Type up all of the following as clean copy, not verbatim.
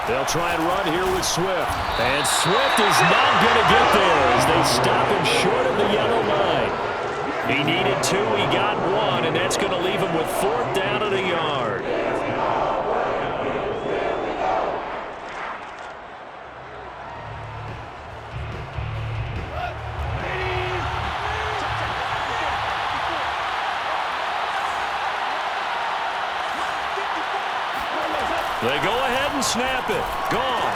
They'll try and run here with Swift. And Swift is not going to get there as they stop him short of the yellow line. He needed 2, he got 1, and that's going to leave him with 4th down and a yard. They go ahead and snap it. Gone.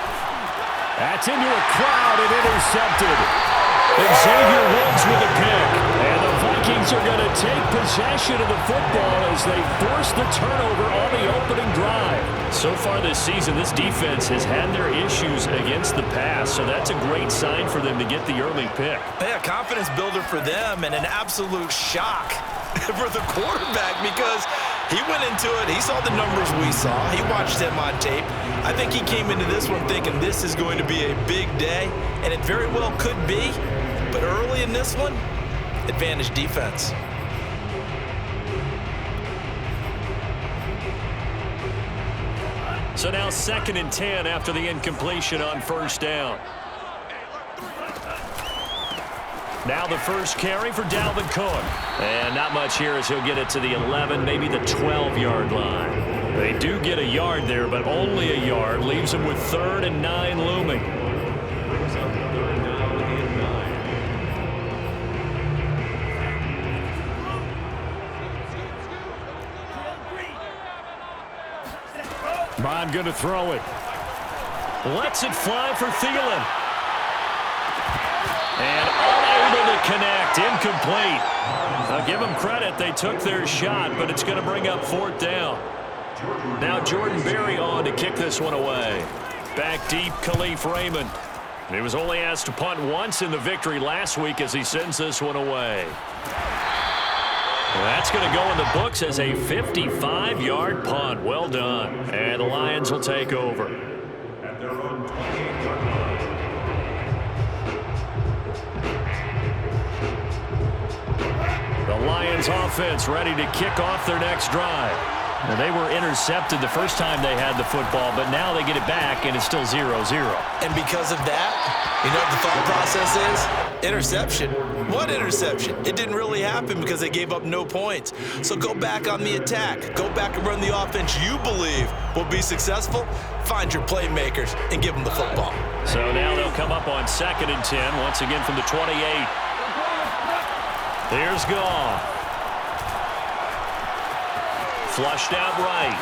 That's into a crowd and intercepted. Xavier Woods with a pick. And the Vikings are going to take possession of the football as they force the turnover on the opening drive. So far this season, this defense has had their issues against the pass, so that's a great sign for them to get the early pick. Yeah, confidence builder for them and an absolute shock for the quarterback because he went into it. He saw the numbers we saw. He watched him on tape. I think he came into this one thinking this is going to be a big day, and it very well could be. But early in this one, advantage defense. So now 2nd and 10 after the incompletion on 1st down. Now the first carry for Dalvin Cook. And not much here as he'll get it to the 11, maybe the 12-yard line. They do get a yard there, but only a yard. Leaves them with 3rd and 9 looming. Bond going to throw it. Lets it fly for Thielen. And unable to connect. Incomplete. I'll give them credit. They took their shot, but it's going to bring up 4th down. Now Jordan Berry on to kick this one away. Back deep, Khalif Raymond. He was only asked to punt once in the victory last week as he sends this one away. Well, that's going to go in the books as a 55-yard punt. Well done. And the Lions will take over. At their own 28-yard line. The Lions offense ready to kick off their next drive. Now, they were intercepted the first time they had the football, but now they get it back, and it's still 0-0. And because of that, you know what the thought process is? Interception. What interception? It didn't really happen because they gave up no points. So go back on the attack. Go back and run the offense you believe will be successful. Find your playmakers and give them the football. So now they'll come up on 2nd and 10, once again from the 28. Here's Goff. Flushed out right.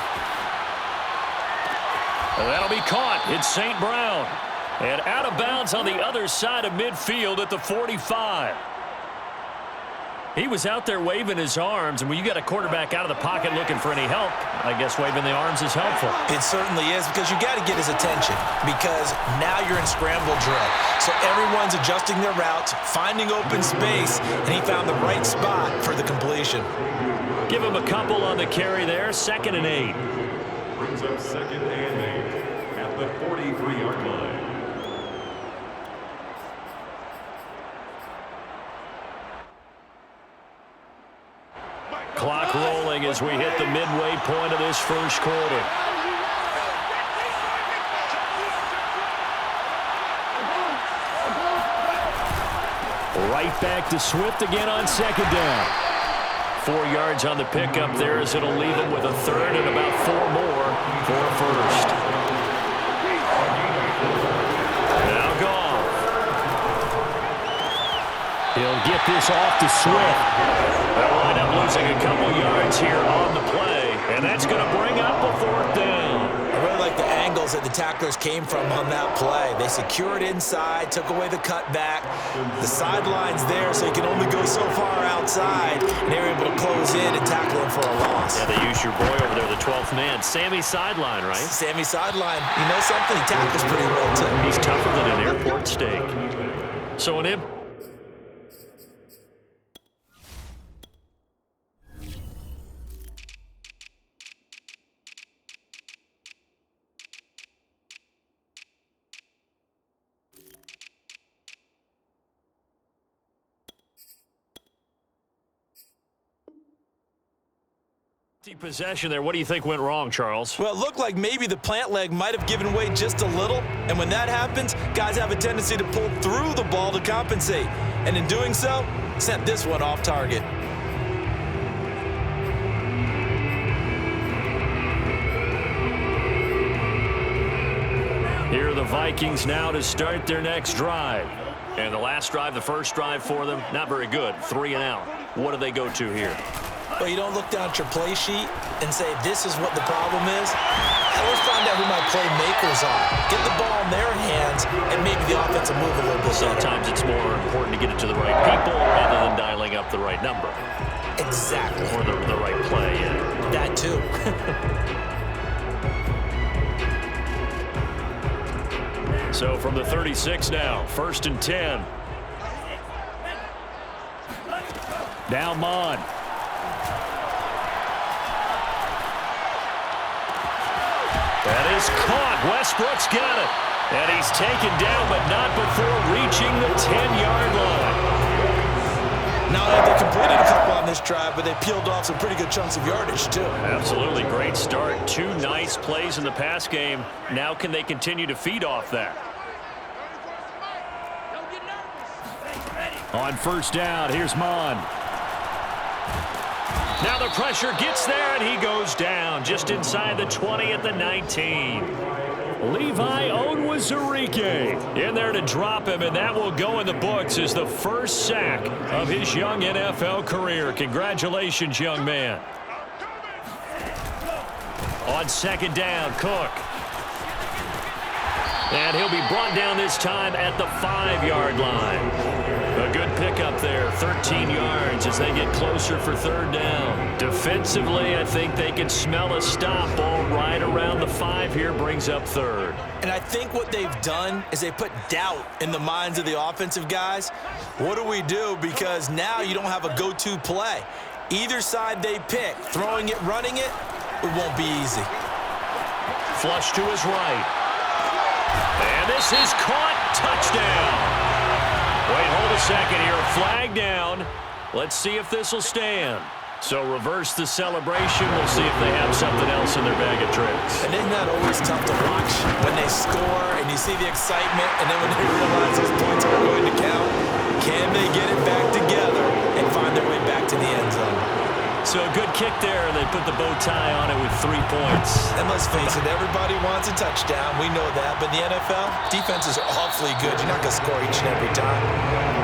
And that'll be caught. It's St. Brown. And out of bounds on the other side of midfield at the 45. He was out there waving his arms, and when you got a quarterback out of the pocket looking for any help, I guess waving the arms is helpful. It certainly is, because you got to get his attention, because now you're in scramble drill. So everyone's adjusting their routes, finding open space, and he found the right spot for the completion. Give him a couple on the carry there, 2nd and 8. Brings up 2nd and 8 at the 43-yard line. Clock rolling as we hit the midway point of this first quarter. Right back to Swift again on 2nd down. 4 yards on the pickup there as it'll leave him with a 3rd and about 4 more for a 1st. Now Goff. He'll get this off to Swift. They'll wind up losing a couple yards here on the play, and that's going to bring up a 4th down. I really like the angles that the tacklers came from on that play. They secured inside, took away the cutback. The sideline's there, so you can only go so far outside, and they were able to close in and tackle him for a loss. Yeah, they used your boy over there, the 12th man. Sammy Sideline, right? Sammy Sideline. You know something? He tackles pretty well, too. He's tougher than an airport steak. So an Possession there. What do you think went wrong, Charles? Well, it looked like maybe the plant leg might have given way just a little, and when that happens, guys have a tendency to pull through the ball to compensate, and in doing so, sent this one off target. Here are the Vikings now to start their next drive. And the last drive, the first drive for them, not very good. 3 and out. What do they go to here? Well, you don't look down at your play sheet and say, this is what the problem is. Let's find out who my playmakers are. Get the ball in their hands, and maybe the offense will move a little bit. Sometimes it's more important to get it to the right people rather than dialing up the right number. Exactly. Or the right play, yeah. That too. So from the 36 now, 1st and 10. Now Mon. That is caught. Westbrook's got it. And he's taken down, but not before reaching the 10-yard line. Not only have they completed a couple on this drive, but they peeled off some pretty good chunks of yardage, too. Absolutely. Great start. 2 nice plays in the pass game. Now can they continue to feed off that? On 1st down, here's Mon. Now the pressure gets there, and he goes down just inside the 20 at the 19. Levi Onwuzurike in there to drop him, and that will go in the books as the first sack of his young NFL career. Congratulations, young man. On 2nd down, Cook. And he'll be brought down this time at the 5-yard line. A good pickup there, 13 yards as they get closer for 3rd down. Defensively, I think they can smell a stop. Ball right around the 5 here, brings up 3rd. And I think what they've done is they put doubt in the minds of the offensive guys. What do we do? Because now you don't have a go-to play. Either side they pick, throwing it, running it, it won't be easy. Flush to his right. And this is caught. Touchdown. Wait, hold a second here. Flag down. Let's see if this will stand. So reverse the celebration. We'll see if they have something else in their bag of tricks. And isn't that always tough to watch when they score and you see the excitement, and then when they realize those points are going to count? Can they get it back together and find their way back to the end zone? So a good kick there. They put the bow tie on it with 3 points. And let's face it, everybody wants a touchdown. We know that. But in the NFL, defenses are awfully good. You're not going to score each and every time.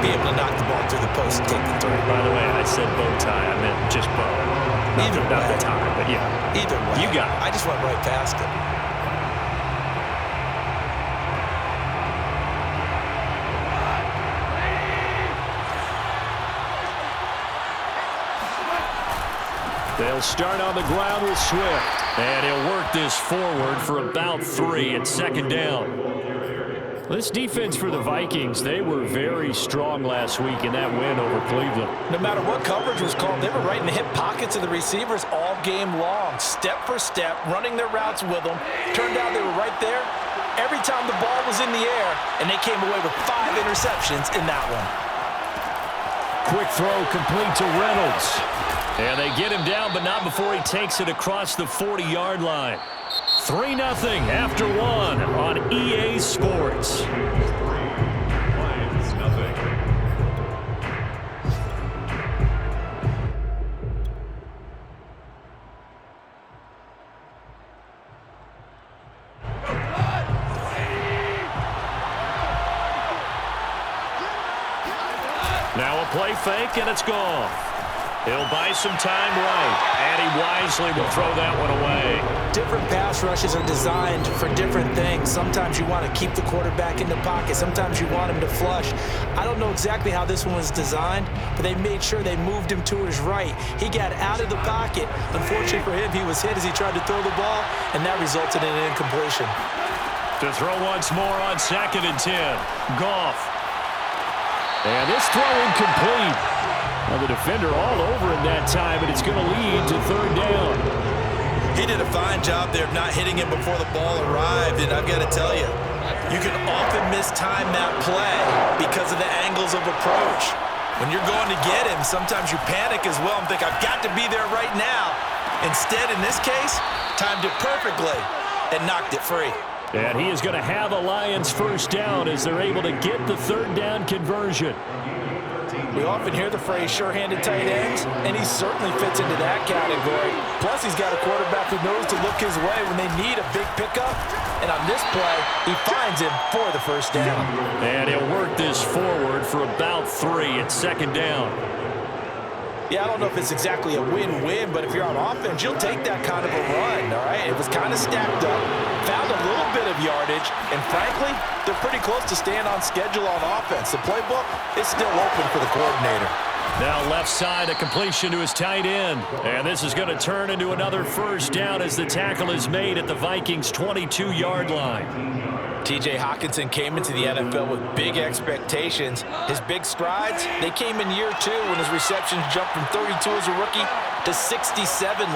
Be able to knock the ball through the post and take the 3. By the way, I said bow tie. I meant just bow. Not the tie, but yeah. Either way. You got it. I just went right past it. They'll start on the ground with Swift. And he'll work this forward for about 3 at 2nd down. This defense for the Vikings, they were very strong last week in that win over Cleveland. No matter what coverage was called, they were right in the hip pockets of the receivers all game long, step for step, running their routes with them. Turned out they were right there every time the ball was in the air, and they came away with 5 interceptions in that one. Quick throw complete to Reynolds. And they get him down, but not before he takes it across the 40-yard line. 3-0 after 1 on EA Sports. Lions, nothing. Now a play fake, and it's gone. He'll buy some time right, and he wisely will throw that one away. Different pass rushes are designed for different things. Sometimes you want to keep the quarterback in the pocket. Sometimes you want him to flush. I don't know exactly how this one was designed, but they made sure they moved him to his right. He got out of the pocket. Unfortunately for him, he was hit as he tried to throw the ball, and that resulted in an incompletion. To throw once more on 2nd and 10. Goff. And this throw incomplete. Well, the defender all over him that time, and it's going to lead to 3rd down. He did a fine job there of not hitting him before the ball arrived, and I've got to tell you, you can often mistime that play because of the angles of approach. When you're going to get him, sometimes you panic as well and think, I've got to be there right now. Instead, in this case, timed it perfectly and knocked it free. And he is going to have a Lions first down as they're able to get the third down conversion. We often hear the phrase sure-handed tight ends, and he certainly fits into that category. Plus, he's got a quarterback who knows to look his way when they need a big pickup. And on this play, he finds him for the first down. And he'll work this forward for about 3. It's second down. Yeah, I don't know if it's exactly a win-win, but if you're on offense, you'll take that kind of a run, all right? It was kind of stacked up, found a little bit of yardage, and frankly, they're pretty close to staying on schedule on offense. The playbook is still open for the coordinator. Now left side, a completion to his tight end. And this is going to turn into another first down as the tackle is made at the Vikings' 22-yard line. T.J. Hockenson came into the NFL with big expectations. His big strides, they came in year 2 when his receptions jumped from 32 as a rookie to 67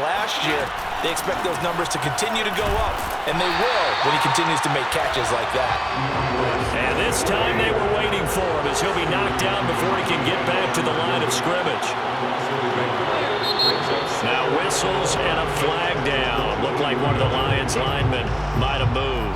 last year. They expect those numbers to continue to go up, and they will when he continues to make catches like that. And this time they were waiting for him as he'll be knocked down before he can get back to the line of scrimmage. Now whistles and a flag down. Looked like one of the Lions linemen might have moved.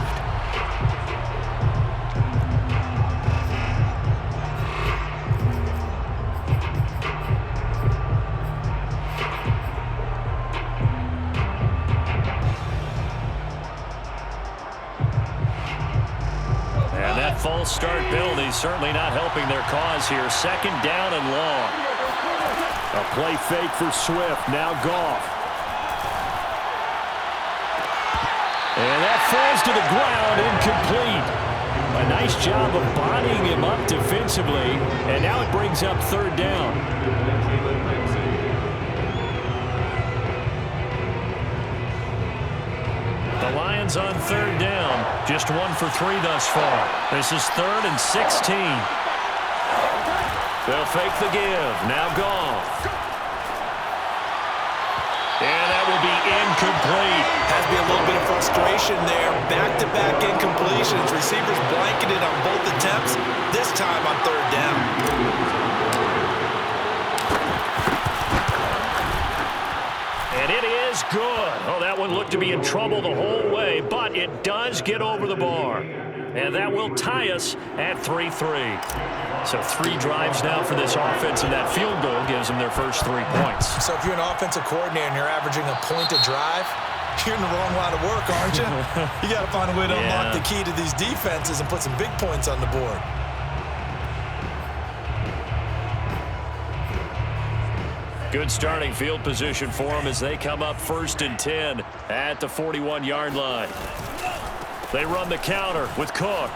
False start penalty certainly not helping their cause here. Second down and long. A play fake for Swift. Now Goff. And that falls to the ground, incomplete. A nice job of bodying him up defensively. And now it brings up third down. The Lions on third down. Just 1 for 3 thus far. This is 3rd and 16. They'll fake the give. Now Goff. And that will be incomplete. Has to be a little bit of frustration there. Back-to-back incompletions. Receivers blanketed on both attempts. This time on third down. And it is good. Oh, that one looked to be in trouble the whole way, but it does get over the bar. And that will tie us at 3-3. So 3 drives now for this offense, and that field goal gives them their first 3 points. So if you're an offensive coordinator and you're averaging a point a drive, you're in the wrong line of work, aren't you? You got to find a way to unlock the key to these defenses and put some big points on the board. Good starting field position for them as they come up 1st and 10 at the 41-yard line. They run the counter with Cook.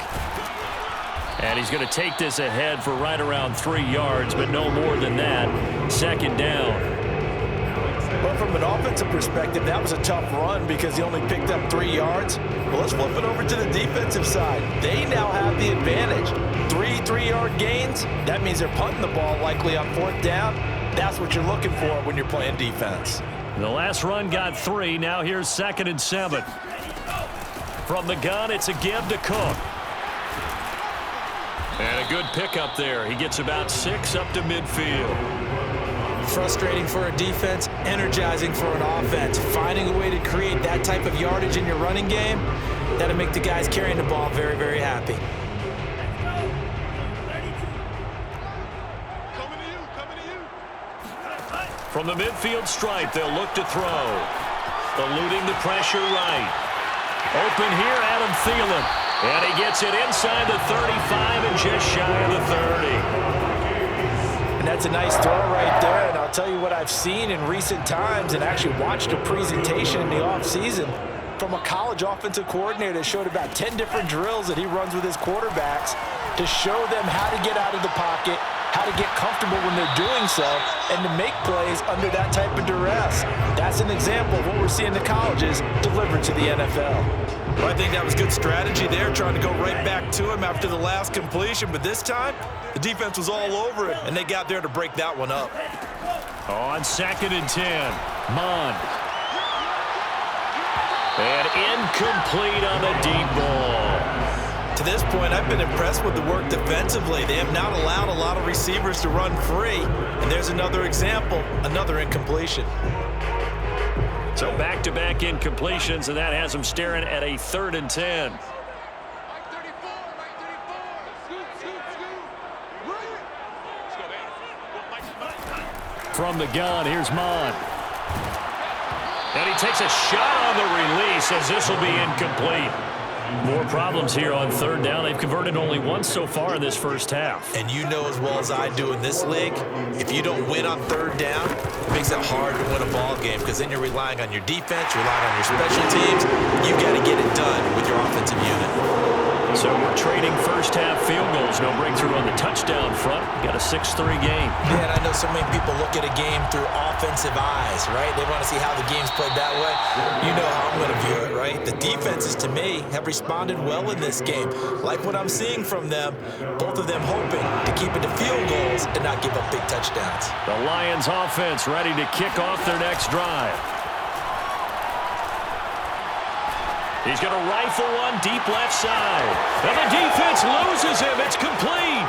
And he's going to take this ahead for right around 3 yards, but no more than that. Second down. Well, from an offensive perspective, that was a tough run because he only picked up 3 yards. Well, let's flip it over to the defensive side. They now have the advantage. 3 3-yard gains. That means they're punting the ball likely on 4th down. That's what you're looking for when you're playing defense. The last run got 3. Now here's 2nd and 7. From the gun, it's a give to Cook. And a good pickup there. He gets about 6 up to midfield. Frustrating for a defense, energizing for an offense. Finding a way to create that type of yardage in your running game, that'll make the guys carrying the ball very, very happy. From the midfield stripe, they'll look to throw. Eluding the pressure right. Open here, Adam Thielen. And he gets it inside the 35 and just shy of the 30. And that's a nice throw right there. And I'll tell you what I've seen in recent times and actually watched a presentation in the offseason from a college offensive coordinator that showed about 10 different drills that he runs with his quarterbacks to show them how to get out of the pocket, how to get comfortable when they're doing so, and to make plays under that type of duress. That's an example of what we're seeing the colleges deliver to the NFL. Well, I think that was good strategy there, trying to go right back to him after the last completion. But this time, the defense was all over it, and they got there to break that one up. On 2nd and 10, Mond. And incomplete on the deep ball. To this point, I've been impressed with the work defensively. They have not allowed a lot of receivers to run free. And there's another example, another incompletion. So back-to-back incompletions, and that has them staring at a 3rd and 10. From the gun, here's Mon. And he takes a shot on the release as this will be incomplete. More problems here on 3rd down. They've converted only once so far in this first half. And you know as well as I do in this league, if you don't win on 3rd down, it makes it hard to win a ball game because then you're relying on your defense, relying on your special teams. You've got to get it done with your offensive unit. So we're trading first-half field goals. No breakthrough on the touchdown front. Got a 6-3 game. Man, I know so many people look at a game through offensive eyes, right? They want to see how the game's played that way. You know how I'm going to view it, right? The defenses, to me, have responded well in this game. Like what I'm seeing from them, both of them hoping to keep it to field goals and not give up big touchdowns. The Lions offense ready to kick off their next drive. He's going to rifle one deep left side. And the defense loses him. It's complete.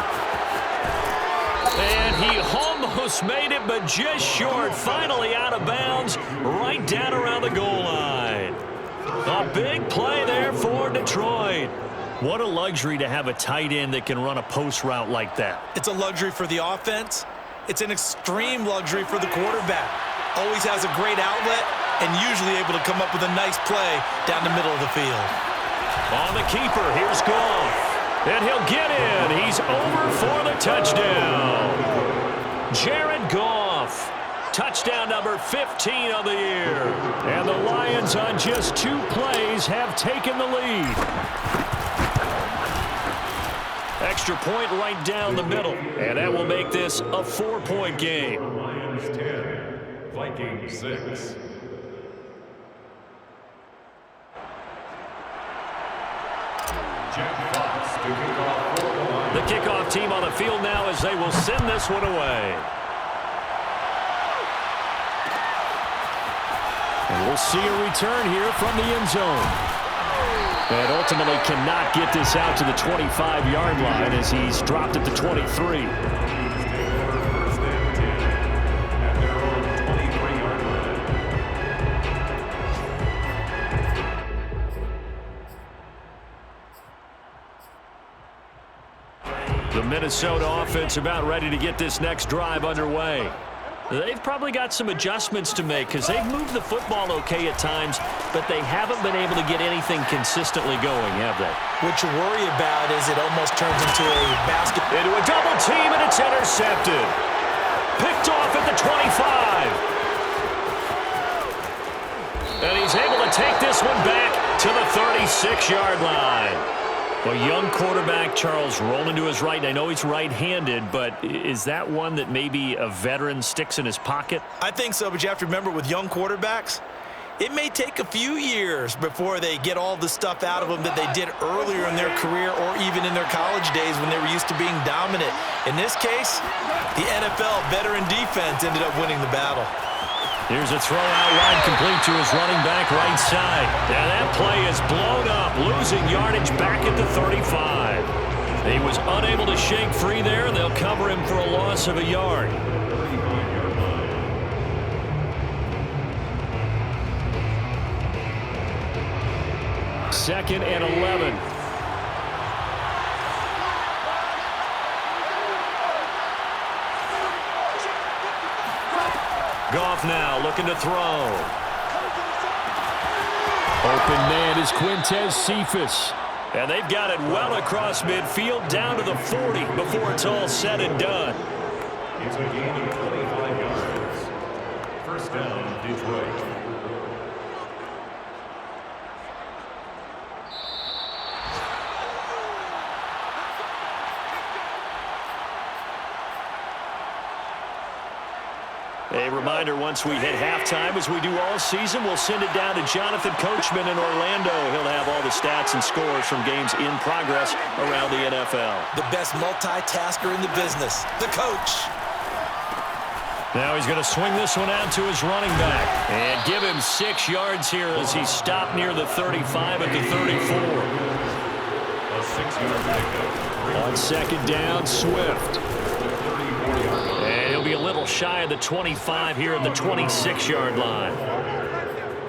And he almost made it, but just short. Finally out of bounds, right down around the goal line. A big play there for Detroit. What a luxury to have a tight end that can run a post route like that. It's a luxury for the offense. It's an extreme luxury for the quarterback. Always has a great outlet and usually able to come up with a nice play down the middle of the field. On the keeper, here's Goff. And he'll get in. He's over for the touchdown. Jared Goff. Touchdown number 15 of the year. And the Lions on just 2 plays have taken the lead. Extra point right down the middle. And that will make this a 4-point game. Lions 10, Vikings 6. The kickoff team on the field now as they will send this one away. And we'll see a return here from the end zone. And ultimately cannot get this out to the 25-yard line as he's dropped at the 23. The Minnesota offense about ready to get this next drive underway. They've probably got some adjustments to make because they've moved the football okay at times, but they haven't been able to get anything consistently going, have they? What you worry about is it almost turns into a basket. Into a double team, and it's intercepted. Picked off at the 25. And he's able to take this one back to the 36-yard line. A young quarterback, Charles, rolling to his right. And I know he's right-handed, but is that one that maybe a veteran sticks in his pocket? I think so, but you have to remember with young quarterbacks, it may take a few years before they get all the stuff out of them that they did earlier in their career or even in their college days when they were used to being dominant. In this case, the NFL veteran defense ended up winning the battle. Here's a throw out wide complete to his running back right side. And that play is blown up, losing yardage back at the 35. He was unable to shake free there, and they'll cover him for a loss of a yard. Second and 11. Goff now looking to throw. Open man is Quintez Cephas. And they've got it well across midfield down to the 40 before it's all said and done. It's a gain of 25 yards. First down, Detroit. A reminder, once we hit halftime, as we do all season, we'll send it down to Jonathan Coachman in Orlando. He'll have all the stats and scores from games in progress around the NFL. The best multitasker in the business, the coach. Now he's going to swing this one out to his running back and give him 6 yards here as he stopped near the 35 at the 34. A 6-yard pickup. On second down, Swift. And he'll be a little shy of the 25 here at the 26-yard line.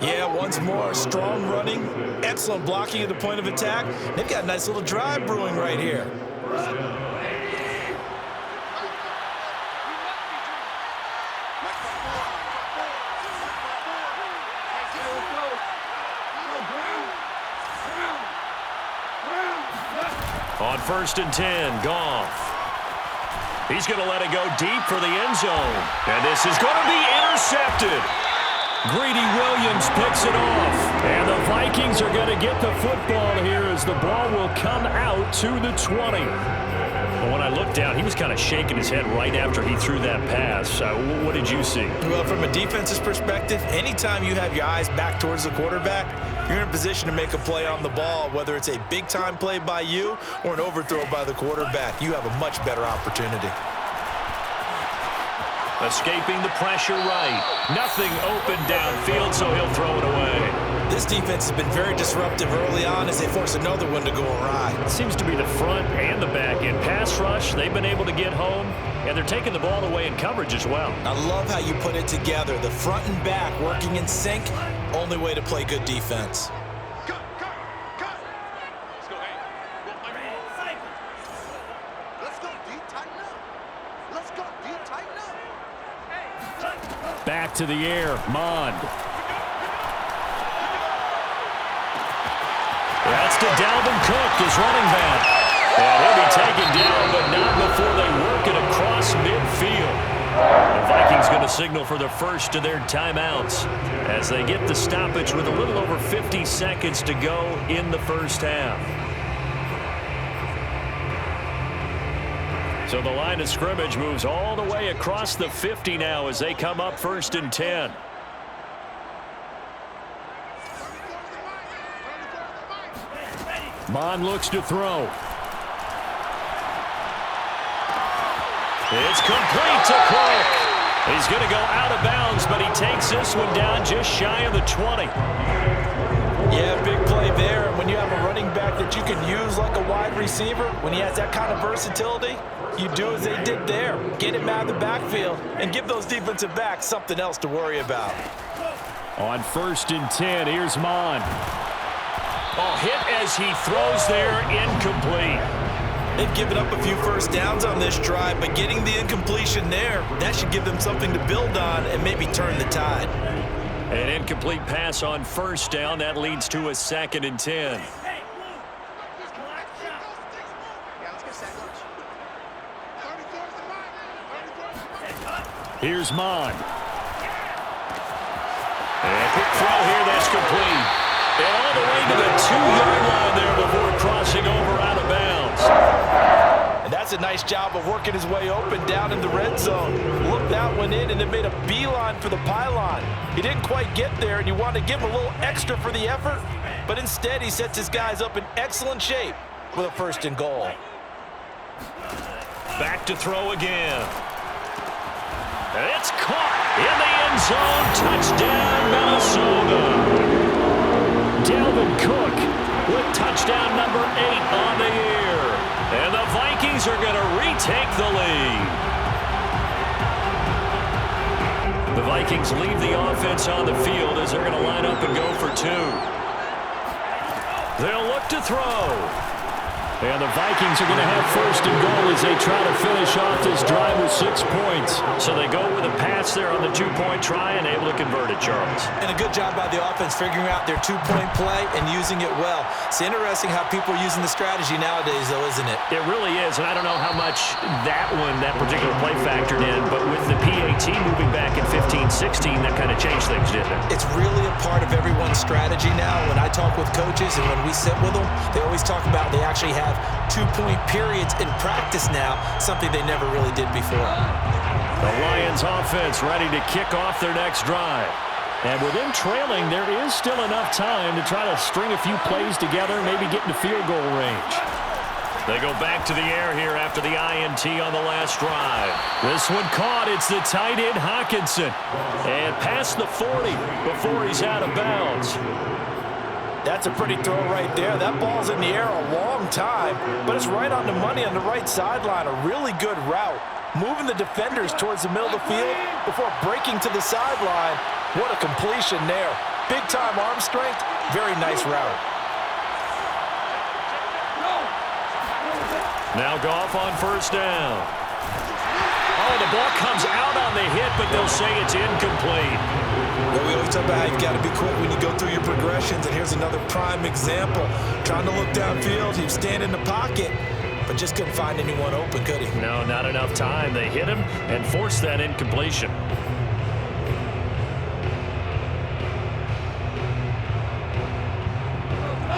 Yeah, once more, strong running, excellent blocking at the point of attack. They've got a nice little drive brewing right here. On 1st and 10, Goff. He's going to let it go deep for the end zone. And this is going to be intercepted. Greedy Williams picks it off. And the Vikings are going to get the football here as the ball will come out to the 20. But when I looked down, he was kind of shaking his head right after he threw that pass. What did you see? Well, from a defense's perspective, anytime you have your eyes back towards the quarterback, you're in a position to make a play on the ball, whether it's a big-time play by you or an overthrow by the quarterback. You have a much better opportunity. Escaping the pressure right. Nothing open downfield, so he'll throw it away. This defense has been very disruptive early on as they force another one to go awry. It seems to be the front and the back end. Pass rush, they've been able to get home, and they're taking the ball away in coverage as well. I love how you put it together. The front and back working in sync, only way to play good defense. Cut. Let's go, hey. Let's go, D, tighten up. Let's go, D, tighten up. Back to the air, Mond. That's to Dalvin Cook, his running back. And he'll be taken down, but not before they work it across midfield. The Vikings going to signal for the first of their timeouts as they get the stoppage with a little over 50 seconds to go in the first half. So the line of scrimmage moves all the way across the 50 now as they come up 1st and 10. Mond looks to throw. It's complete to Cook. He's going to go out of bounds, but he takes this one down just shy of the 20. Yeah, big play there. And when you have a running back that you can use like a wide receiver, when he has that kind of versatility, you do as they did there. Get him out of the backfield and give those defensive backs something else to worry about. On 1st and 10, here's Mond. Oh, hit as he throws there, incomplete. They've given up a few first downs on this drive, but getting the incompletion there, that should give them something to build on and maybe turn the tide. An incomplete pass on 1st down. That leads to a 2nd and 10. Here's Mond. And quick throw here, that's complete. And all the way to the 2-yard line there before crossing over out of bounds. And that's a nice job of working his way open down in the red zone. Looked that one in and it made a beeline for the pylon. He didn't quite get there, and you want to give him a little extra for the effort, but instead he sets his guys up in excellent shape with a 1st and goal. Back to throw again. It's caught in the end zone. Touchdown, Minnesota. Dalvin Cook with touchdown number 8 on the year. And the Vikings are going to retake the lead. The Vikings leave the offense on the field as they're going to line up and go for 2. They'll look to throw. And the Vikings are going to have 1st and goal as they try to finish off this drive with 6 points. So they go with a pass there on the 2-point try and able to convert it, Charles. And a good job by the offense figuring out their 2-point play and using it well. It's interesting how people are using the strategy nowadays, though, isn't it? It really is, and I don't know how much that particular play factored in, but with the PAT moving back in 15-16, that kind of changed things, didn't it? It's really a part of everyone's strategy now. When I talk with coaches and when we sit with them, they always talk about they actually have 2-point periods in practice now, something they never really did before. The Lions offense ready to kick off their next drive. And with them trailing, there is still enough time to try to string a few plays together, maybe get into field goal range. They go back to the air here after the INT on the last drive. This one caught. It's the tight end, Hockenson. And past the 40 before he's out of bounds. That's a pretty throw right there. That ball's in the air a long time, but it's right on the money on the right sideline. A really good route. Moving the defenders towards the middle of the field before breaking to the sideline. What a completion there. Big-time arm strength, very nice route. Now Goff on first down. Oh, the ball comes out on the hit, but they'll say it's incomplete. Well, we always talk about how you've got to be quick when you go through your progressions, and here's another prime example. Trying to look downfield, he was standing in the pocket, but just couldn't find anyone open, could he? No, not enough time. They hit him and forced that incompletion.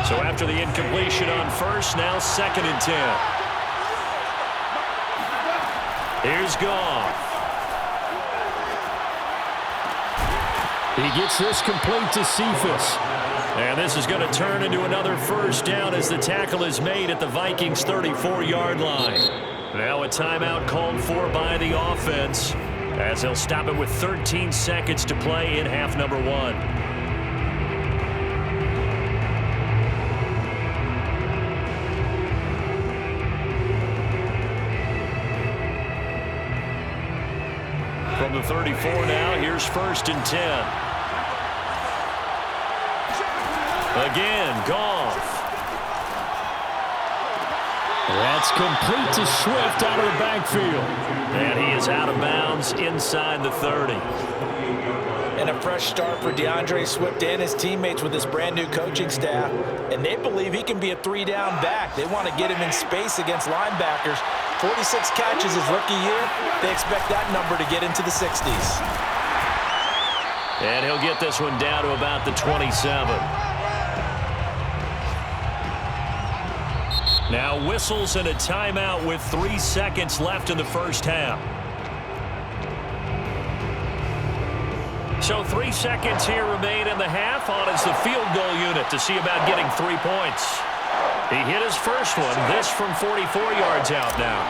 So after the incompletion on first, now 2nd and 10. Here's Goff. He gets this complete to Cephas. And this is going to turn into another first down as the tackle is made at the Vikings' 34-yard line. Now a timeout called for by the offense as they'll stop it with 13 seconds to play in half number 1. From the 34 now, here's 1st and 10. Again, Goff. That's complete to Swift out of the backfield. And he is out of bounds inside the 30. And a fresh start for DeAndre Swift and his teammates with this brand-new coaching staff. And they believe he can be a 3-down back. They want to get him in space against linebackers. 46 catches his rookie year. They expect that number to get into the 60s. And he'll get this one down to about the 27. Now whistles and a timeout with 3 seconds left in the first half. So 3 seconds here remain in the half on as the field goal unit to see about getting 3 points. He hit his first one, this from 44 yards out now.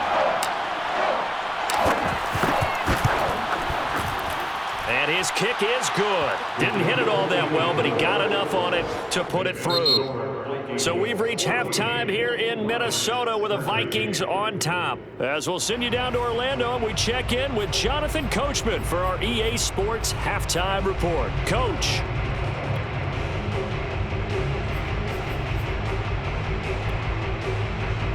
And his kick is good. Didn't hit it all that well, but he got enough on it to put it through. So we've reached halftime here in Minnesota with the Vikings on top. As we'll send you down to Orlando and we check in with Jonathan Coachman for our EA Sports Halftime Report. Coach.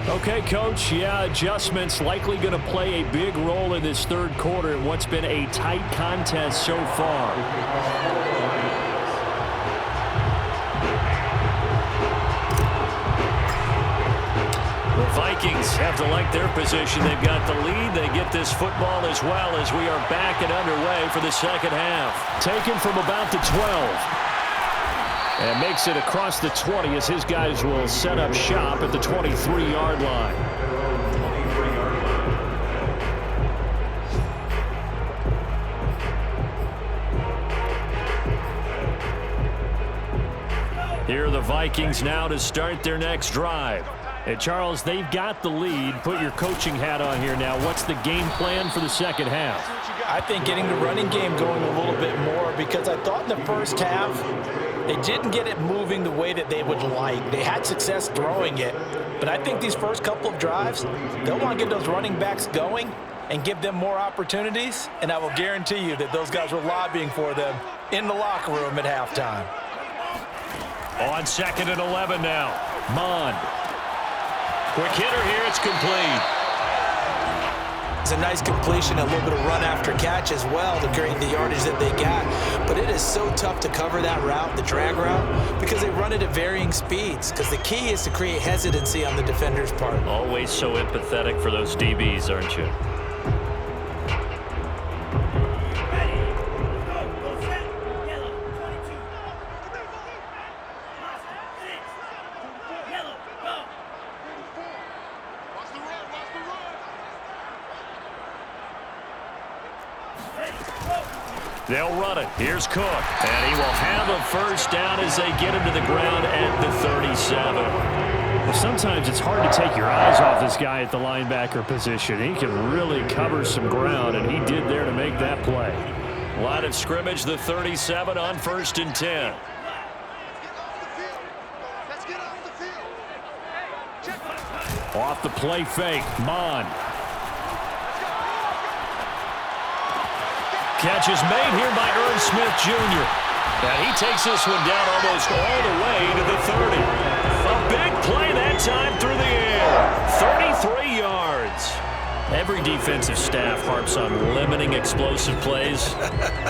Okay, Coach, yeah, adjustments likely going to play a big role in this third quarter in what's been a tight contest so far. The Vikings have to like their position. They've got the lead. They get this football as well as we are back and underway for the second half. Taken from about the 12. And makes it across the 20 as his guys will set up shop at the 23-yard line. Here are the Vikings now to start their next drive. And Charles, they've got the lead. Put your coaching hat on here now. What's the game plan for the second half? I think getting the running game going a little bit more because I thought in the first half they didn't get it moving the way that they would like. They had success throwing it, but I think these first couple of drives, they'll want to get those running backs going and give them more opportunities, and I will guarantee you that those guys were lobbying for them in the locker room at halftime. On 2nd and 11 now. Mond. Quick hitter here. It's complete. It's a nice completion, a little bit of run after catch as well to create the yardage that they got. But it is so tough to cover that route, the drag route, because they run it at varying speeds. Because the key is to create hesitancy on the defender's part. Always so empathetic for those DBs, aren't you? They'll run it. Here's Cook. And he will have a first down as they get him to the ground at the 37. Well, sometimes it's hard to take your eyes off this guy at the linebacker position. He can really cover some ground, and he did there to make that play. Line of scrimmage, the 37 on 1st and 10. Off the play fake, Mond. Catch is made here by Irv Smith Jr. And he takes this one down almost all the way to the 30. A big play that time through the air. 33 yards. Every defensive staff harps on limiting explosive plays.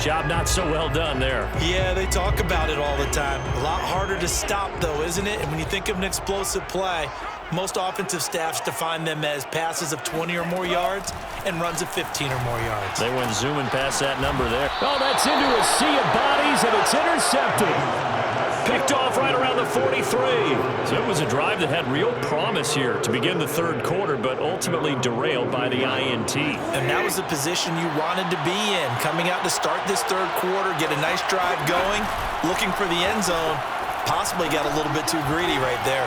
Job not so well done there. Yeah, they talk about it all the time. A lot harder to stop, though, isn't it? And when you think of an explosive play, most offensive staffs define them as passes of 20 or more yards and runs of 15 or more yards. They went zooming past that number there. Oh, that's into a sea of bodies, and it's intercepted. Picked off right around the 43. So it was a drive that had real promise here to begin the third quarter, but ultimately derailed by the INT. And that was the position you wanted to be in. Coming out to start this third quarter, get a nice drive going, looking for the end zone. Possibly got a little bit too greedy right there.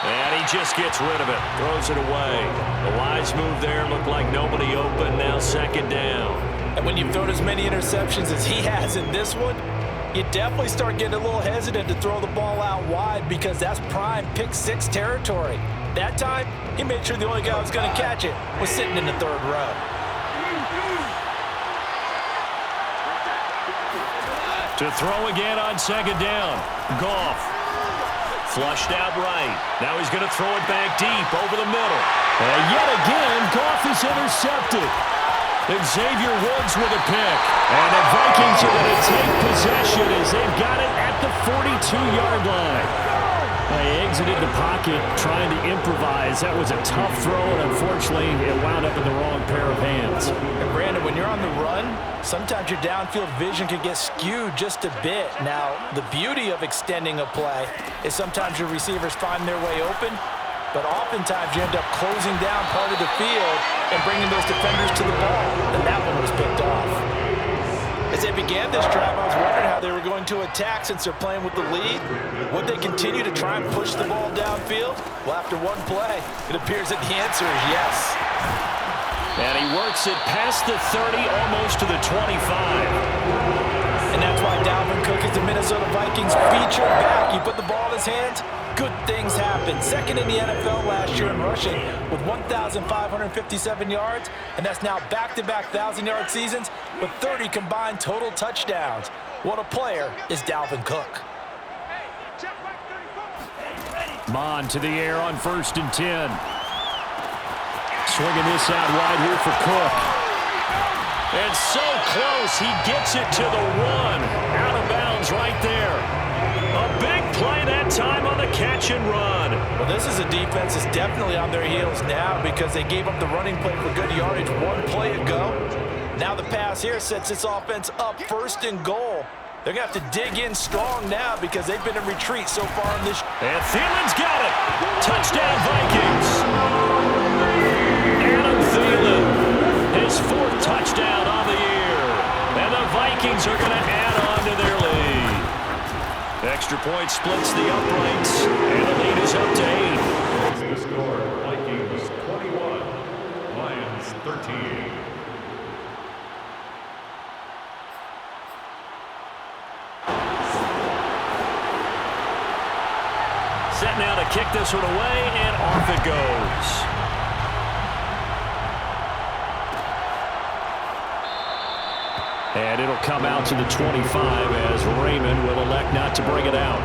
And he just gets rid of it, throws it away. The wise move there, looked like nobody open, now second down. And when you've thrown as many interceptions as he has in this one, you definitely start getting a little hesitant to throw the ball out wide because that's prime pick six territory. That time, he made sure the only guy who was going to catch it was sitting in the third row. To throw again on second down. Goff. Flushed out right. Now he's going to throw it back deep over the middle. And yet again, Goff is intercepted. And Xavier Woods with a pick. And the Vikings are going to take possession as they've got it at the 42-yard line. They exited the pocket trying to improvise. That was a tough throw, and unfortunately, it wound up in the wrong pair of hands. And Brandon, when you're on the run, sometimes your downfield vision can get skewed just a bit. Now, the beauty of extending a play is sometimes your receivers find their way open, but oftentimes you end up closing down part of the field and bringing those defenders to the ball, and that one was picked off. As they began this drive, I was wondering how they were going to attack since they're playing with the lead. Would they continue to try and push the ball downfield? Well, after one play, it appears that the answer is yes. And he works it past the 30, almost to the 25. And that's why Dalvin Cook is the Minnesota Vikings featured back. You put the ball in his hands, good things happen. Second in the NFL last year in rushing with 1,557 yards, and that's now back-to-back 1,000-yard seasons with 30 combined total touchdowns. What a player is Dalvin Cook. Mon to the air on 1st and 10. Swinging this out wide here for Cook. And so close, he gets it to the 1. Out of bounds right there. A big play that time on the catch and run. Well, this is a defense that's definitely on their heels now because they gave up the running play for good yardage one play ago. Now the pass here sets this offense up 1st and goal. They're going to have to dig in strong now because they've been in retreat so far in this. And Thielen's got it. Touchdown, Vikings. Adam Thielen, his 4th touchdown on the year. And the Vikings are going to add on to their lead. Extra point splits the uprights, and the lead is up to 8. The score, Vikings 21, Lions 13. Set now to kick this one away, and off it goes. And it'll come out to the 25 as Raymond will elect not to bring it out.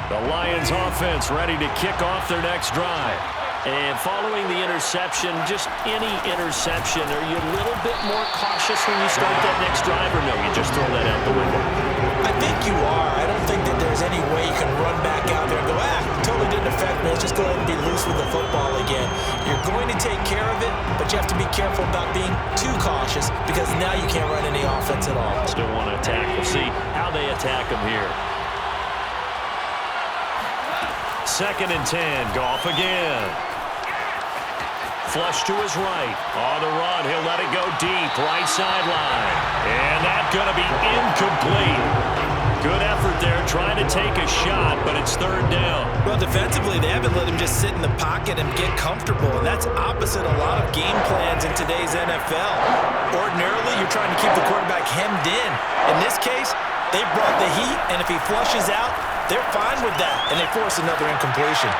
The Lions offense ready to kick off their next drive. And following the interception, just any interception, are you a little bit more cautious when you start that next drive, or no, you just throw that out the window? I think you are. I don't think that there's any way you can run back out there and go, totally didn't affect me. Let's just go ahead and be loose with the football again. You're going to take care of it, but you have to be careful about being too cautious because now you can't run any offense at all. Still want to attack. We'll see how they attack them here. 2nd and 10. Goff again. Flush to his right. On the run, he'll let it go deep. Right sideline. And that's going to be incomplete. Good effort there, trying to take a shot, but it's third down. Well, defensively, they haven't let him just sit in the pocket and get comfortable, and that's opposite a lot of game plans in today's NFL. Ordinarily, you're trying to keep the quarterback hemmed in. In this case, they brought the heat, and if he flushes out, they're fine with that, and they force another incompletion.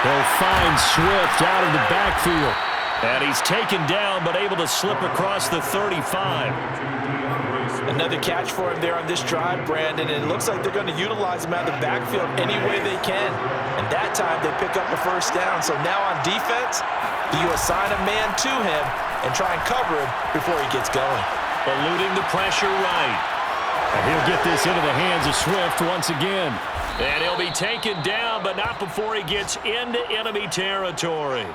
They'll find Swift out of the backfield. And he's taken down, but able to slip across the 35. Another catch for him there on this drive, Brandon, and it looks like they're going to utilize him out of the backfield any way they can. And that time, they pick up a first down. So now on defense, do you assign a man to him and try and cover him before he gets going? Eluding the pressure right. And he'll get this into the hands of Swift once again. And he'll be taken down, but not before he gets into enemy territory.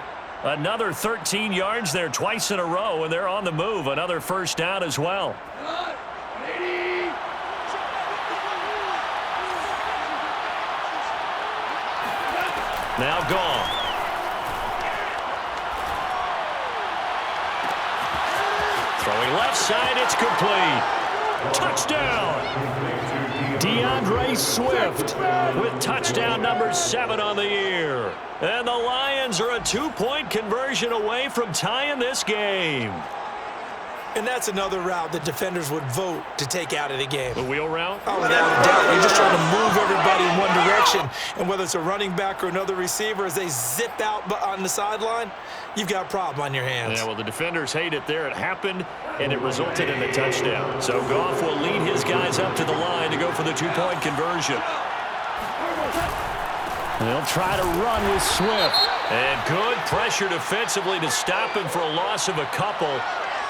Another 13 yards there twice in a row, and they're on the move. Another first down as well. Now gone. Throwing left side, it's complete. Touchdown! DeAndre Swift with touchdown number 7 on the year. And the Lions are a 2-point conversion away from tying this game. And that's another route that defenders would vote to take out of the game. The wheel route? Oh, without a doubt. You're just trying to move everybody in one direction. And whether it's a running back or another receiver, as they zip out on the sideline, you've got a problem on your hands. Yeah, well, the defenders hate it there. It happened, and it resulted in a touchdown. So Goff will lead his guys up to the line to go for the 2-point conversion. They'll try to run with Swift. And good pressure defensively to stop him for a loss of a couple.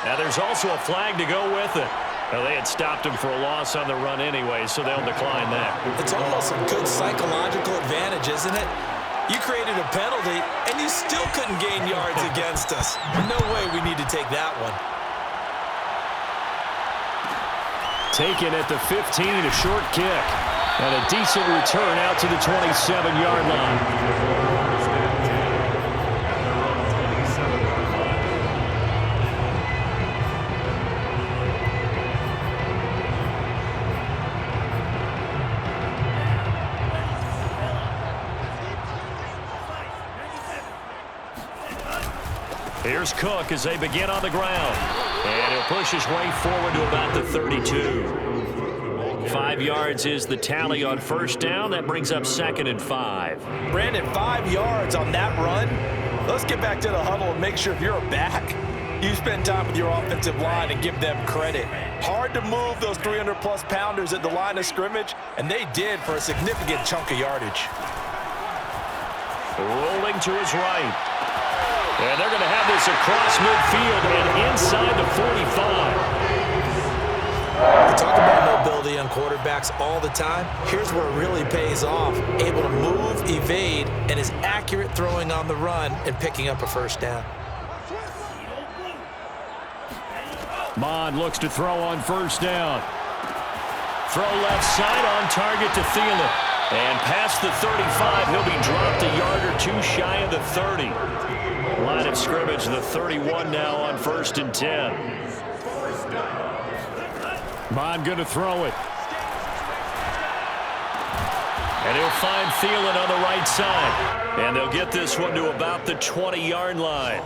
Now there's also a flag to go with it. Well, they had stopped him for a loss on the run anyway, so they'll decline that. It's almost a good psychological advantage, isn't it? You created a penalty, and you still couldn't gain yards against us. No way we need to take that one. Taken at the 15, a short kick. And a decent return out to the 27-yard line. Here's Cook as they begin on the ground. And he'll push his way forward to about the 32. 5 yards is the tally on first down. That brings up 2nd and 5. Brandon, 5 yards on that run. Let's get back to the huddle and make sure if you're a back, you spend time with your offensive line and give them credit. Hard to move those 300-plus pounders at the line of scrimmage, and they did for a significant chunk of yardage. Rolling to his right. And they're going to have this across midfield and inside the 45. We talk about mobility on quarterbacks all the time. Here's where it really pays off. Able to move, evade, and is accurate throwing on the run and picking up a first down. Mond looks to throw on first down. Throw left side on target to Thielen. And past the 35, he'll be dropped a yard or two shy of the 30. Line of scrimmage, the 31 now on 1st and 10. Mond going to throw it. And he'll find Thielen on the right side. And they'll get this one to about the 20-yard line.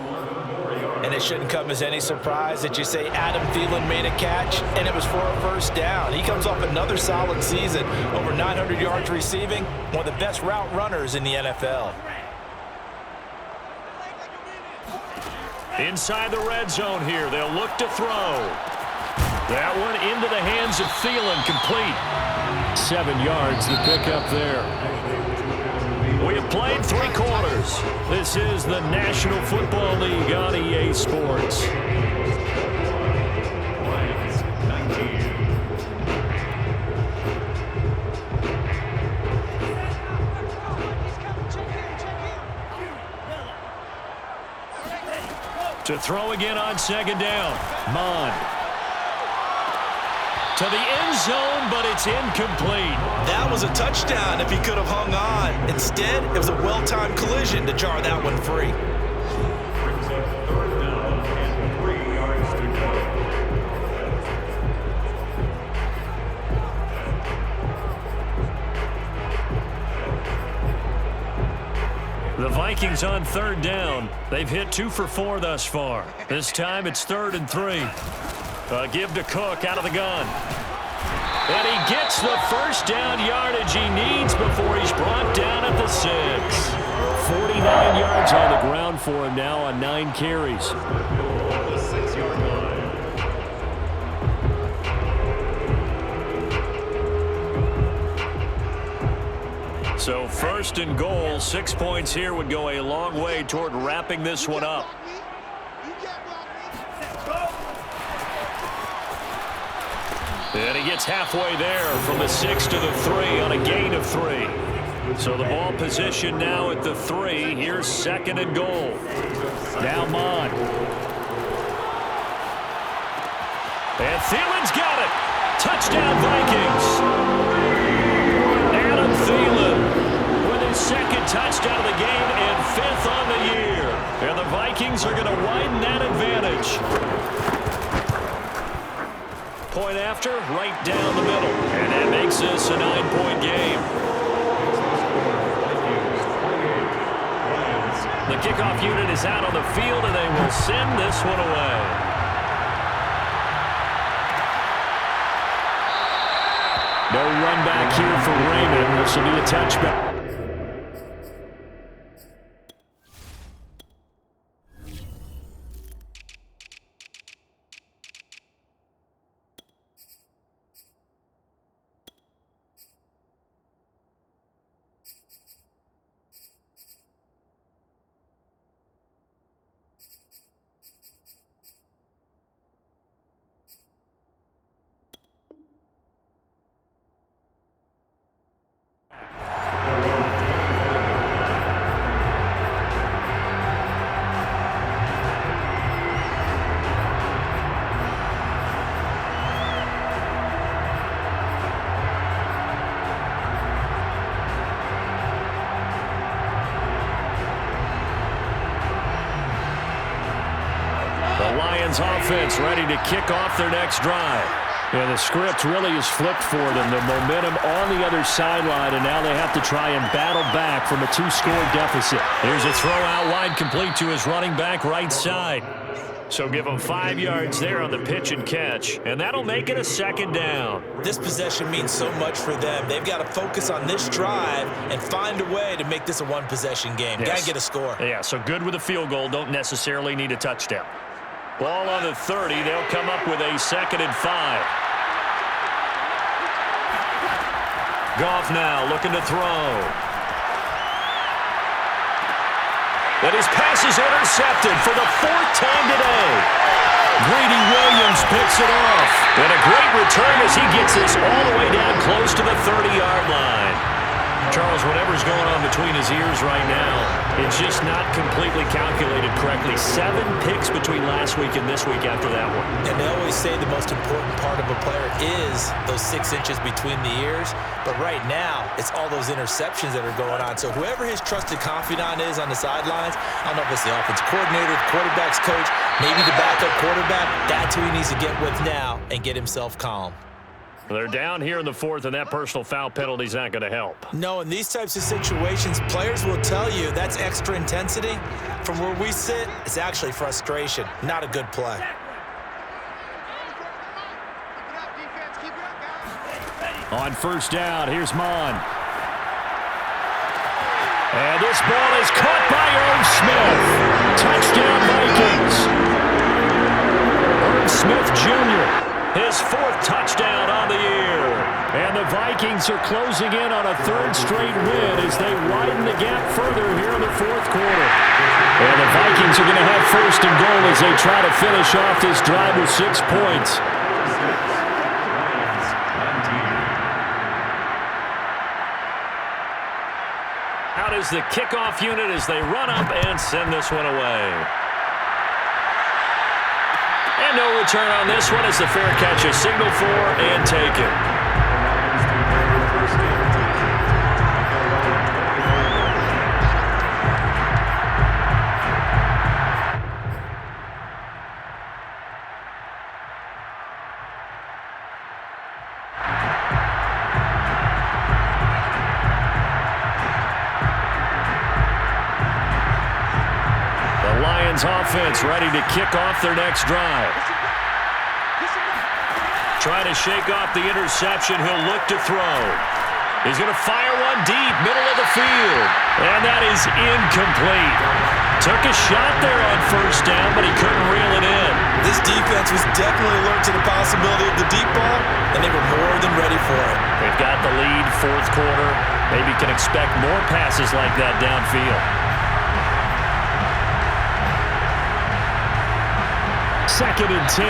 And it shouldn't come as any surprise that you say Adam Thielen made a catch, and it was for a first down. He comes off another solid season, over 900 yards receiving, one of the best route runners in the NFL. Inside the red zone here, they'll look to throw. That one into the hands of Thielen, complete. 7 yards to pick up there. We have played 3 quarters. This is the National Football League on EA Sports. To throw again on 2nd down. Mond. To the end zone, but it's incomplete. That was a touchdown if he could have hung on. Instead, it was a well-timed collision to jar that one free. Vikings on third down. They've hit 2 for 4 thus far. This time it's 3rd and 3. Give to Cook out of the gun. And he gets the first down yardage he needs before he's brought down at the 6. 49 yards on the ground for him now on 9 carries. The 6-yard line. So 1st and goal, 6 points here would go a long way toward wrapping this one up. And he gets halfway there from the 6 to the 3 on a gain of 3. So the ball position now at the 3. Here's 2nd and goal. Now Mon. And Thielen's got it. Touchdown Vikings. Adam Thielen with his 2nd touchdown of the game and 5th on the year. And the Vikings are going to widen that advantage. Point after, right down the middle. And that makes this a 9-point game. The kickoff unit is out on the field, and they will send this one away. No run back here for Raymond. This will be a touchback. Offense ready to kick off their next drive. Yeah, the script really is flipped for them. The momentum on the other sideline, and now they have to try and battle back from a 2-score deficit. Here's a throw out wide, complete to his running back right side. So give them 5 yards there on the pitch and catch, and that'll make it a 2nd down. This possession means so much for them. They've got to focus on this drive and find a way to make this a one-possession game. Yes. Got to get a score. Yeah, so good with a field goal. Don't necessarily need a touchdown. Ball on the 30. They'll come up with a 2nd and 5. Goff now looking to throw. And his pass is intercepted for the 4th time today. Greedy Williams picks it off. And a great return as he gets this all the way down close to the 30-yard line. Charles, whatever's going on between his ears right now, it's just not completely calculated correctly. 7 picks between last week and this week after that one. And they always say the most important part of a player is those 6 inches between the ears. But right now, it's all those interceptions that are going on. So whoever his trusted confidant is on the sidelines, I don't know if it's the offensive coordinator, the quarterback's coach, maybe the backup quarterback, that's who he needs to get with now and get himself calm. They're down here in the 4th, and that personal foul penalty is not going to help. No, in these types of situations, players will tell you that's extra intensity. From where we sit, it's actually frustration, not a good play. On 1st down, here's Mon. And this ball is caught by Irv Smith. Touchdown, Vikings. Irv Smith Jr., his 4th touchdown on the year. And the Vikings are closing in on a 3rd straight win as they widen the gap further here in the 4th quarter. And the Vikings are going to have 1st and goal as they try to finish off this drive with 6 points. Out is the kickoff unit as they run up and send this one away. And no return on this one as the fair catch is signaled for and taken. Lions offense ready to kick off their next drive. Trying to shake off the interception. He'll look to throw. He's going to fire one deep, middle of the field. And that is incomplete. Took a shot there on first down, but he couldn't reel it in. This defense was definitely alert to the possibility of the deep ball, and they were more than ready for it. They've got the lead, fourth quarter. Maybe can expect more passes like that downfield. Second and 10.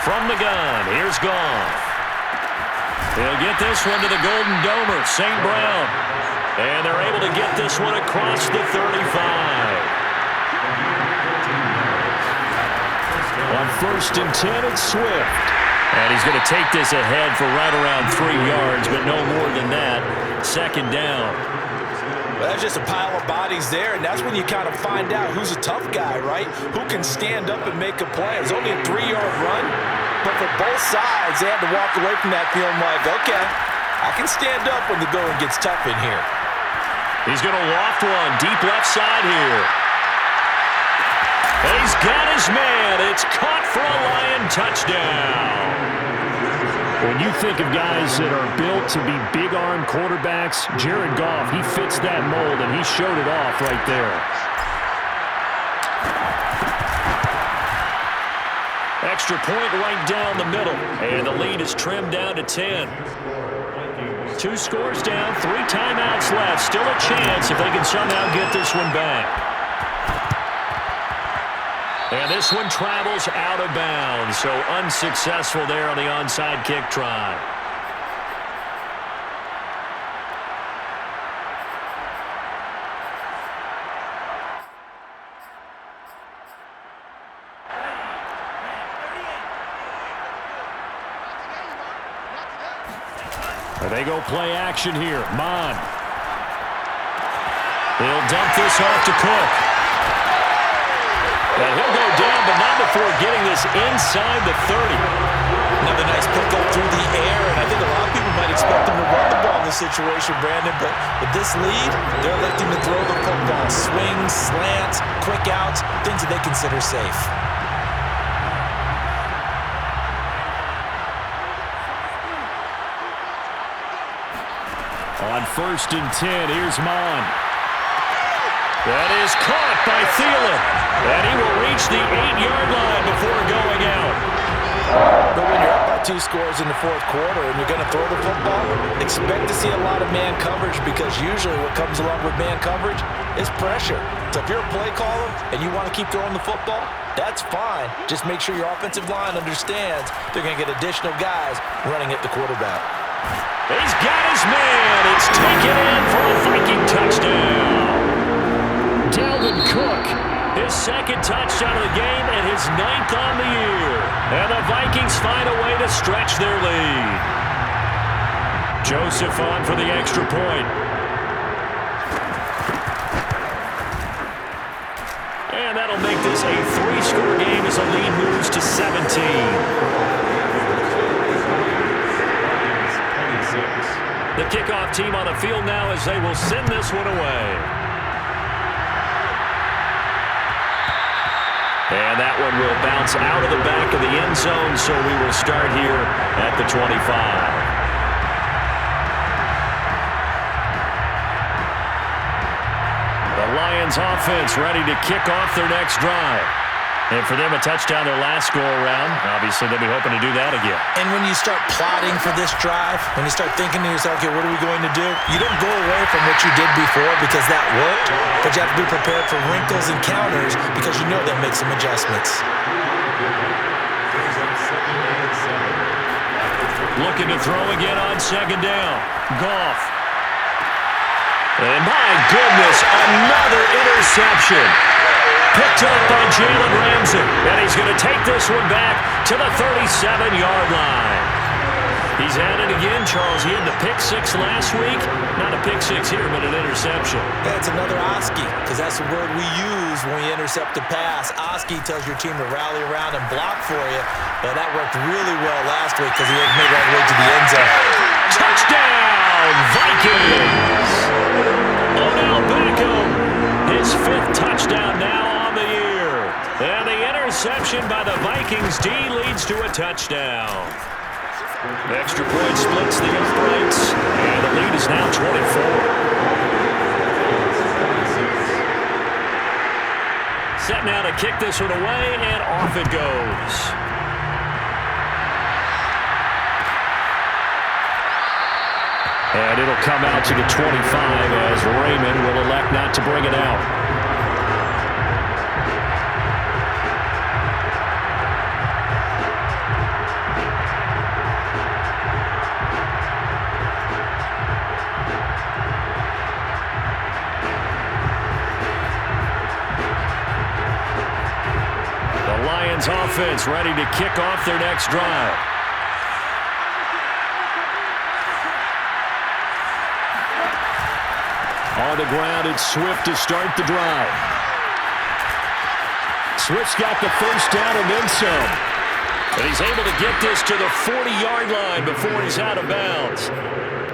From the gun, here's Goff. He'll get this one to the Golden Domer, St. Brown. And they're able to get this one across the 35. On first and 10, it's Swift. And he's going to take this ahead for right around 3 yards, but no more than that. Second down. Well, that's just a pile of bodies there, and that's when you kind of find out who's a tough guy, right? Who can stand up and make a play. It's only a 3-yard run, but for both sides, they had to walk away from that feeling like, okay, I can stand up when the going gets tough in here. He's going to loft one deep left side here. And he's got his man. It's caught for a Lion touchdown. When you think of guys that are built to be big-arm quarterbacks, Jared Goff, he fits that mold, and he showed it off right there. Extra point right down the middle, and the lead is trimmed down to 10. 2 scores down, 3 timeouts left. Still a chance if they can somehow get this one back. And this one travels out of bounds, so unsuccessful there on the onside kick try. And they go play action here. Mon. He'll dump this off to Cook. And he'll go down, but not before getting this inside the 30. Another nice pickup through the air, and I think a lot of people might expect him to run the ball in this situation, Brandon, but with this lead, they're electing to throw the football. Swings, slants, quick outs, things that they consider safe. On first and 10, here's Mon. That is caught by Thielen. And he will reach the 8-yard line before going out. But when you're up by 2 scores in the fourth quarter and you're going to throw the football, expect to see a lot of man coverage, because usually what comes along with man coverage is pressure. So if you're a play caller and you want to keep throwing the football, that's fine. Just make sure your offensive line understands they're going to get additional guys running at the quarterback. He's got his man. It's taken in for a Viking touchdown. Dalvin Cook, his second touchdown of the game and his 9th on the year. And the Vikings find a way to stretch their lead. Joseph on for the extra point. And that'll make this a 3-score game as the lead moves to 17. The kickoff team on the field now as they will send this one away. And that one will bounce out of the back of the end zone, so we will start here at the 25. The Lions offense ready to kick off their next drive. And for them, a touchdown their last go-around. Obviously, they'll be hoping to do that again. And when you start plotting for this drive, when you start thinking to yourself, okay, what are we going to do? You don't go away from what you did before because that worked, but you have to be prepared for wrinkles and counters because you know they'll make some adjustments. Looking to throw again on second down. Goff. And my goodness, another interception. Picked up by Jalen Ramsey. And he's going to take this one back to the 37-yard line. He's at it again, Charles. He had the pick 6 last week. Not a pick 6 here, but an interception. Yeah, it's another Oski, because that's the word we use when we intercept a pass. Oski tells your team to rally around and block for you. Well, that worked really well last week because he made it all the way to the end zone. Touchdown, Vikings! Odell Beckham, his 5th touchdown now on the year. And the interception by the Vikings D leads to a touchdown. Extra point splits the uprights, and the lead is now 24. Set now to kick this one away, and off it goes. And it'll come out to the 25 as Raymond will elect not to bring it out. The Lions offense ready to kick off their next drive. On the ground, it's Swift to start the drive. Swift's got the first down and then some. And he's able to get this to the 40-yard line before he's out of bounds.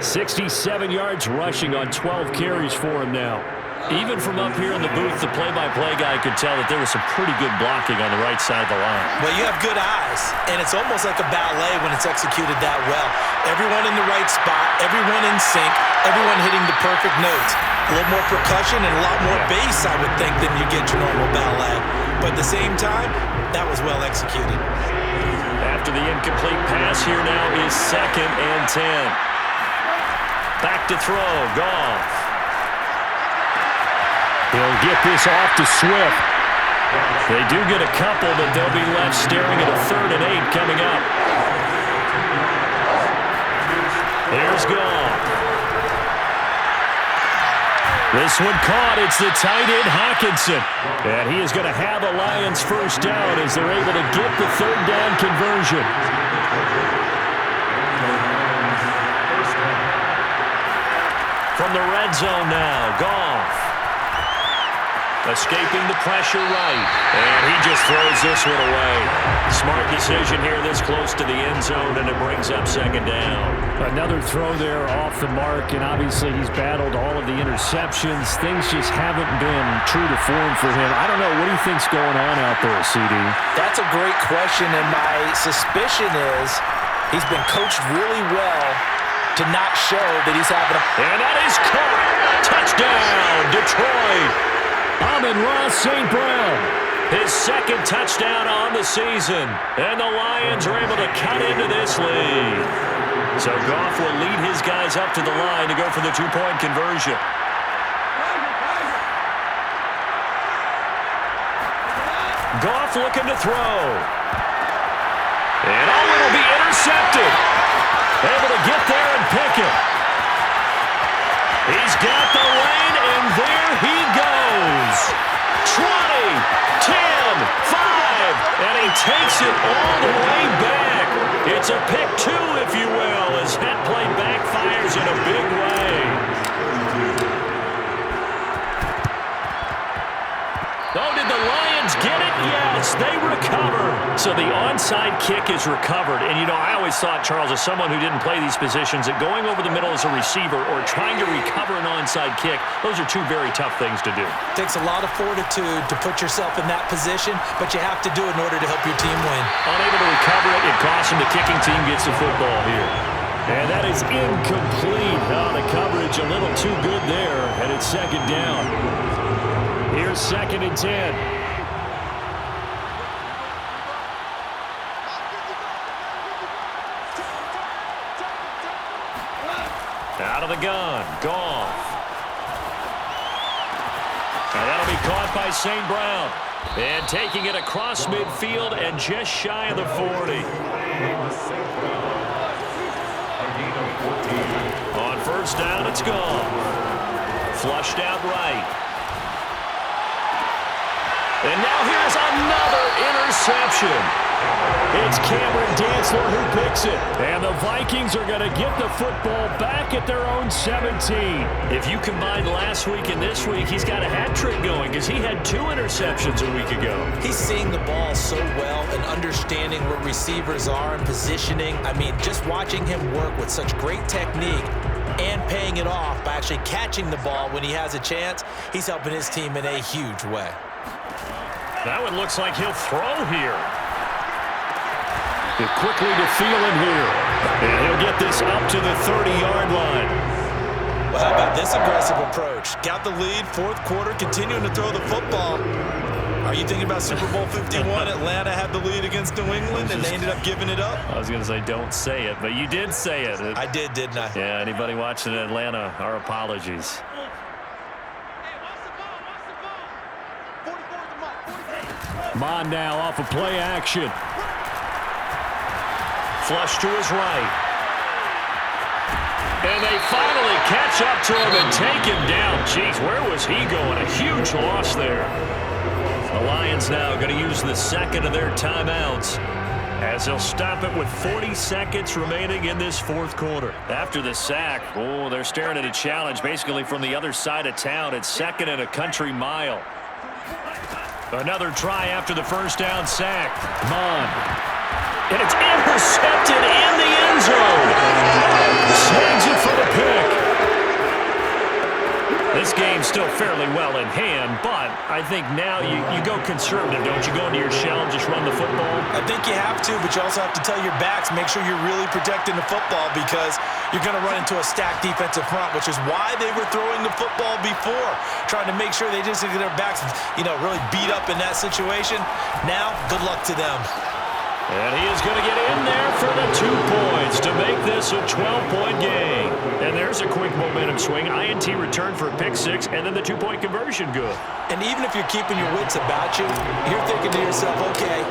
67 yards rushing on 12 carries for him now. Even from up here in the booth, the play-by-play guy could tell that there was some pretty good blocking on the right side of the line. Well, you have good eyes, and it's almost like a ballet when it's executed that well. Everyone in the right spot, everyone in sync, everyone hitting the perfect notes. A little more percussion and a lot more bass, I would think, than you get your normal ballet. But at the same time, that was well executed. After the incomplete pass, here now is 2nd and 10. Back to throw, Goff. He'll get this off to Swift. They do get a couple, but they'll be left staring at a 3rd and 8 coming up. Here's Goff. This one caught. It's the tight end, Hockenson. And he is going to have a Lions first down as they're able to get the 3rd down conversion. From the red zone now, Goff. Escaping the pressure right. And he just throws this one away. Smart decision here this close to the end zone, and it brings up 2nd down. Another throw there off the mark, and obviously he's battled all of the interceptions. Things just haven't been true to form for him. I don't know. What do you think's going on out there, CD? That's a great question, and my suspicion is he's been coached really well to not show that he's having a... And that is caught. Touchdown, Detroit. Amon-Ra St. Brown, his 2nd touchdown on the season. And the Lions are able to cut into this lead. So Goff will lead his guys up to the line to go for the 2-point conversion. Goff looking to throw. And it'll be intercepted. Able to get there and pick it. He's got the lane, and there he goes. 20, 10, 5, and he takes it all the way back. It's a pick 2, if you will, as head play backfires in a big way. Oh, did the Lions get it? Yes, they recover. So the onside kick is recovered. And, you know, I always thought, Charles, as someone who didn't play these positions, that going over the middle as a receiver or trying to recover an onside kick, those are 2 very tough things to do. It takes a lot of fortitude to put yourself in that position, but you have to do it in order to help your team win. Unable to recover it, it costs him. The kicking team gets the football here. And that is incomplete. Oh, the coverage a little too good there, and it's 2nd down. Here's 2nd and 10. Out of the gun, Goff. And that'll be caught by St. Brown. And taking it across midfield and just shy of the 40. On first down, it's Goff. Flushed out right. And now here's another interception. It's Cameron Dantzler who picks it. And the Vikings are going to get the football back at their own 17. If you combine last week and this week, he's got a hat trick going because he had 2 interceptions a week ago. He's seeing the ball so well and understanding where receivers are and positioning. I mean, just watching him work with such great technique and paying it off by actually catching the ball when he has a chance, he's helping his team in a huge way. That one looks like he'll throw here. Quickly to Thielen here. And he'll get this up to the 30-yard line. Well, how about this aggressive approach? Got the lead, 4th quarter, continuing to throw the football. Are you thinking about Super Bowl 51? Atlanta had the lead against New England, and they ended up giving it up? I was going to say don't say it, but you did say it. I did, didn't I? Yeah, anybody watching in Atlanta, our apologies. Mon now off of play action. Flush to his right. And they finally catch up to him and take him down. Jeez, where was he going? A huge loss there. The Lions now going to use the second of their timeouts as they'll stop it with 40 seconds remaining in this 4th quarter. After the sack, oh, they're staring at a challenge basically from the other side of town. It's 2nd and a country mile. Another try after the first down sack. Mon. And it's intercepted in the end zone. Snags it for the pick. This game's still fairly well in hand, but I think now you go conservative, don't you? Go into your shell and just run the football? I think you have to, but you also have to tell your backs, make sure you're really protecting the football because you're going to run into a stacked defensive front, which is why they were throwing the football before, trying to make sure they just get their backs, really beat up in that situation. Now, good luck to them. And he is going to get in there for the 2 points to make this a 12-point game. And there's a quick momentum swing. INT return for a pick 6, and then the 2-point conversion good. And even if you're keeping your wits about you, you're thinking to yourself, okay,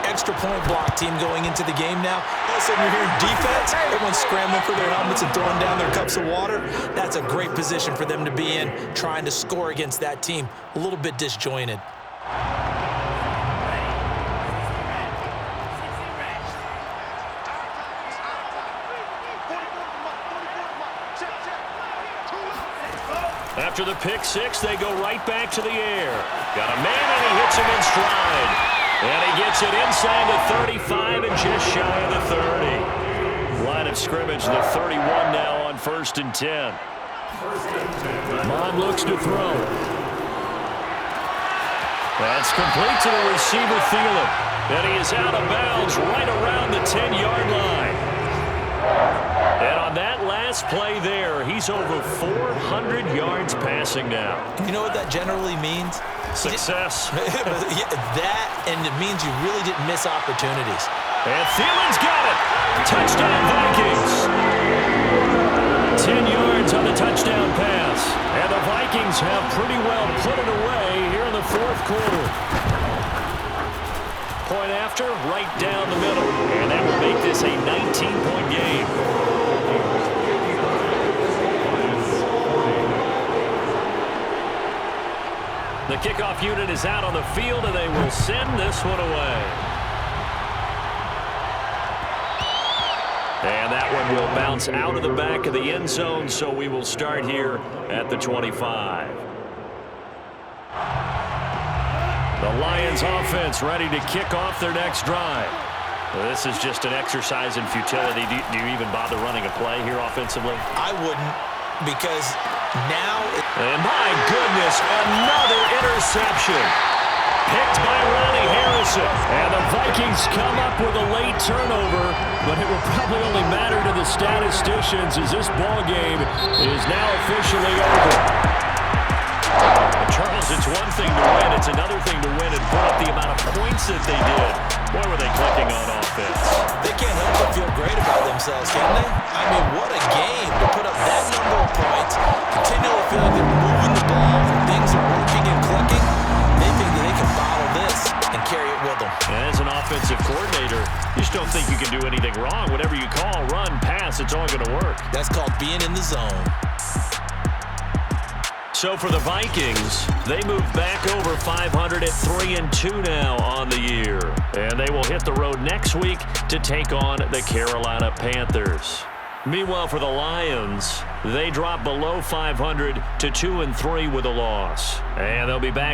extra point block team going into the game now. All of a sudden you're hearing defense, everyone's scrambling for their helmets and throwing down their cups of water. That's a great position for them to be in, trying to score against that team. A little bit disjointed. After the pick 6, they go right back to the air. Got a man, and he hits him in stride. And he gets it inside the 35 and just shy of the 30. Line of scrimmage, the 31 now on 1st and 10. Mon looks to throw. That's complete to the receiver, Thielen. And he is out of bounds right around the 10-yard line. And on that last play there, he's over 400 yards passing now. You know what that generally means? Success. That, and it means you really didn't miss opportunities. And Thielen's got it. Touchdown, Vikings. 10 yards on the touchdown pass. And the Vikings have pretty well put it away here in the 4th quarter. Point after, right down the middle. And that will make this a 19-point game. The kickoff unit is out on the field, and they will send this one away. And that one will bounce out of the back of the end zone, so we will start here at the 25. The Lions offense ready to kick off their next drive. This is just an exercise in futility. Do you even bother running a play here offensively? I wouldn't, because now... And my goodness, another interception. Picked by Ronnie Harrison. And the Vikings come up with a late turnover, but it will probably only matter to the statisticians as this ball game is now officially over. Charles, it's one thing to win. It's another thing to win and put up the amount of points that they did. Boy, were they clicking on offense. They can't help but feel great about themselves, can they? I mean, what a game to put up that number of points, continually feel like they're moving the ball, and things are working and clicking. They think that they can bottle this and carry it with them. And as an offensive coordinator, you just don't think you can do anything wrong. Whatever you call, run, pass, it's all going to work. That's called being in the zone. So for the Vikings, they move back over 500 at 3-2 now on the year. And they will hit the road next week to take on the Carolina Panthers. Meanwhile, for the Lions, they drop below 500 to 2-3 with a loss. And they'll be back